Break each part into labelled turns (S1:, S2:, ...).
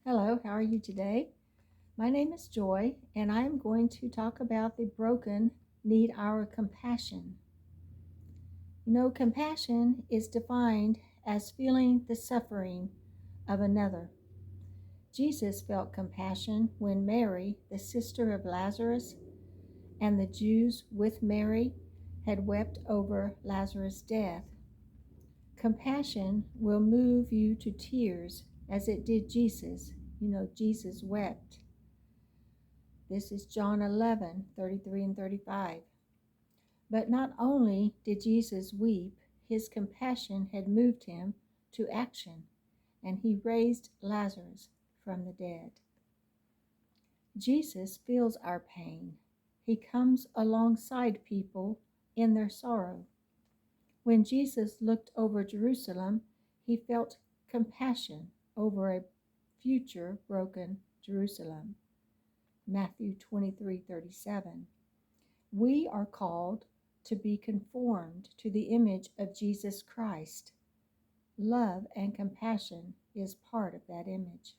S1: Hello, how are you today? My name is Joy, and I am going to talk about the broken need our compassion. Compassion is defined as feeling the suffering of another. Jesus felt compassion when Mary, the sister of Lazarus, and the Jews with Mary had wept over Lazarus' death. Compassion will move you to tears as it did Jesus. Jesus wept. This is John 11:33 and 35. But not only did Jesus weep, his compassion had moved him to action, and he raised Lazarus from the dead. Jesus feels our pain. He comes alongside people in their sorrow. When Jesus looked over Jerusalem, he felt compassion over a future broken Jerusalem. Matthew 23:37. We are called to be conformed to the image of Jesus Christ. Love and compassion is part of that image.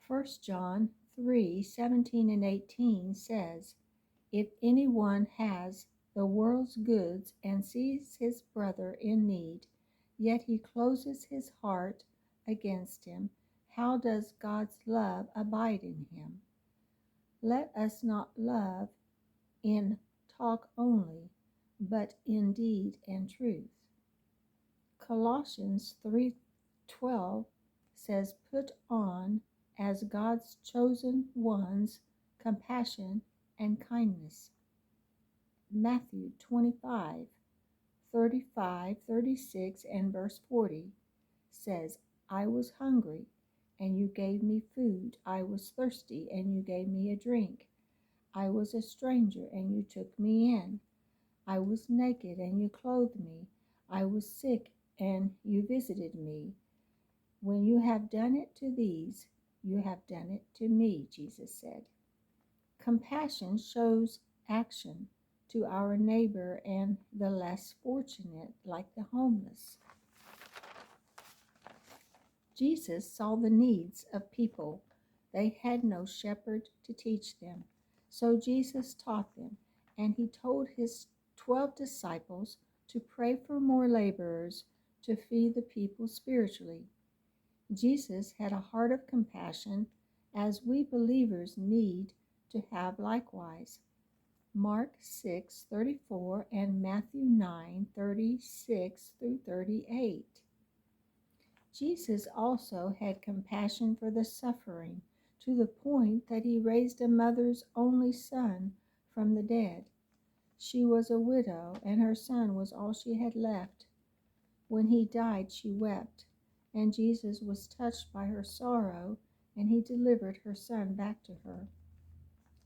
S1: 1 John 3:17 and 18 says, If anyone has the world's goods and sees his brother in need, yet he closes his heart against him, how does God's love abide in him? Let us not love in talk only, but in deed and truth. Colossians 3:12 says, Put on as God's chosen ones compassion and kindness. Matthew 25:35-36 and verse 40 says, I was hungry, and you gave me food. I was thirsty, and you gave me a drink. I was a stranger, and you took me in. I was naked, and you clothed me. I was sick, and you visited me. When you have done it to these, you have done it to me, Jesus said. Compassion shows action to our neighbor and the less fortunate, like the homeless. Jesus saw the needs of people. They had no shepherd to teach them. So Jesus taught them, and he told his 12 disciples to pray for more laborers to feed the people spiritually. Jesus had a heart of compassion, as we believers need to have likewise. Mark 6:34 and Matthew 9:36 through 38. Jesus also had compassion for the suffering, to the point that he raised a mother's only son from the dead. She was a widow, and her son was all she had left. When he died, she wept, and Jesus was touched by her sorrow, and he delivered her son back to her.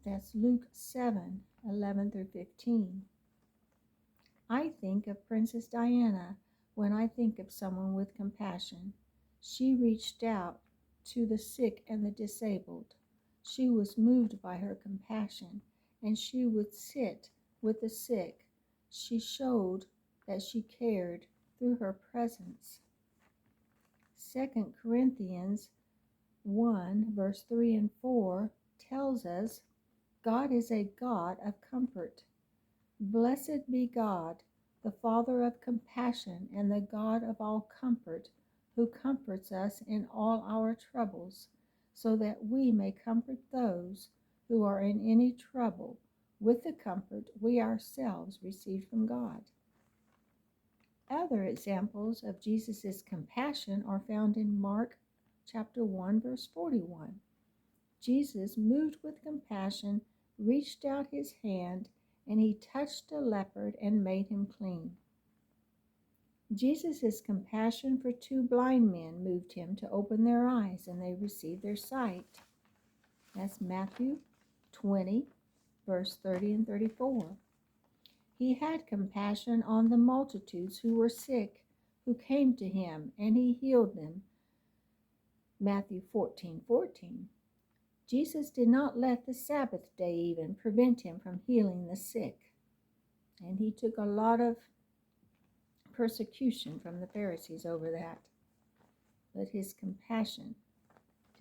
S1: That's Luke 7:11 through 15. I think of Princess Diana when I think of someone with compassion. She reached out to the sick and the disabled. She was moved by her compassion, and she would sit with the sick. She showed that she cared through her presence. 2 Corinthians 1, verse 3 and 4 tells us God is a God of comfort. Blessed be God, the Father of compassion and the God of all comfort, who comforts us in all our troubles, so that we may comfort those who are in any trouble with the comfort we ourselves receive from God. Other examples of Jesus' compassion are found in Mark chapter 1, verse 41. Jesus, moved with compassion, reached out his hand, and he touched a leopard and made him clean. Jesus' compassion for two blind men moved him to open their eyes, and they received their sight. That's Matthew 20, verse 30 and 34. He had compassion on the multitudes who were sick, who came to him, and he healed them. Matthew 14:14. Jesus did not let the Sabbath day even prevent him from healing the sick. And he took a lot of persecution from the Pharisees over that. But his compassion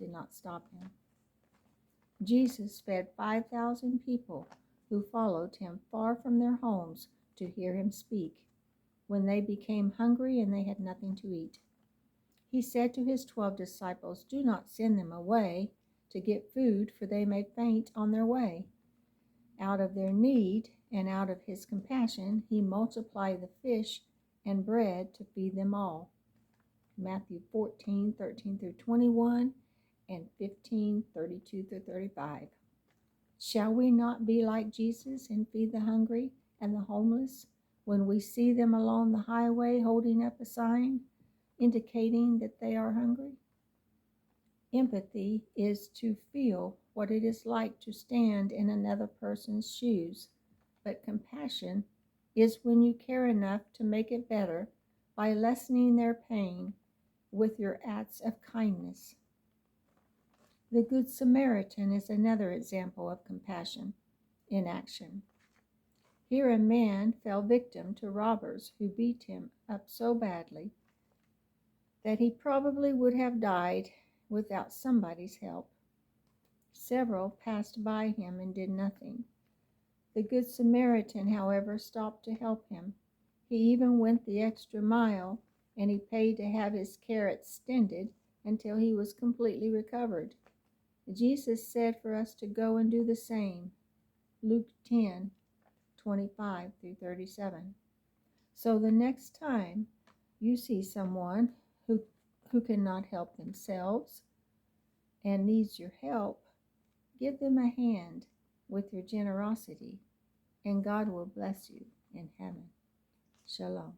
S1: did not stop him. Jesus fed 5,000 people who followed him far from their homes to hear him speak, when they became hungry and they had nothing to eat. He said to his 12 disciples, "Do not send them away to get food, for they may faint on their way." Out of their need and out of his compassion, he multiplied the fish and bread to feed them all. Matthew 14:13-21 and 15:32-35. Shall we not be like Jesus and feed the hungry and the homeless when we see them along the highway holding up a sign indicating that they are hungry? Empathy is to feel what it is like to stand in another person's shoes, but compassion is when you care enough to make it better by lessening their pain with your acts of kindness. The Good Samaritan is another example of compassion in action. Here a man fell victim to robbers who beat him up so badly that he probably would have died without somebody's help. Several passed by him and did nothing. The Good Samaritan, however, stopped to help him. He even went the extra mile, and he paid to have his care extended until he was completely recovered. Jesus said for us to go and do the same. Luke 10:25-37. So the next time you see someone who cannot help themselves and needs your help, give them a hand with your generosity, and God will bless you in heaven. Shalom.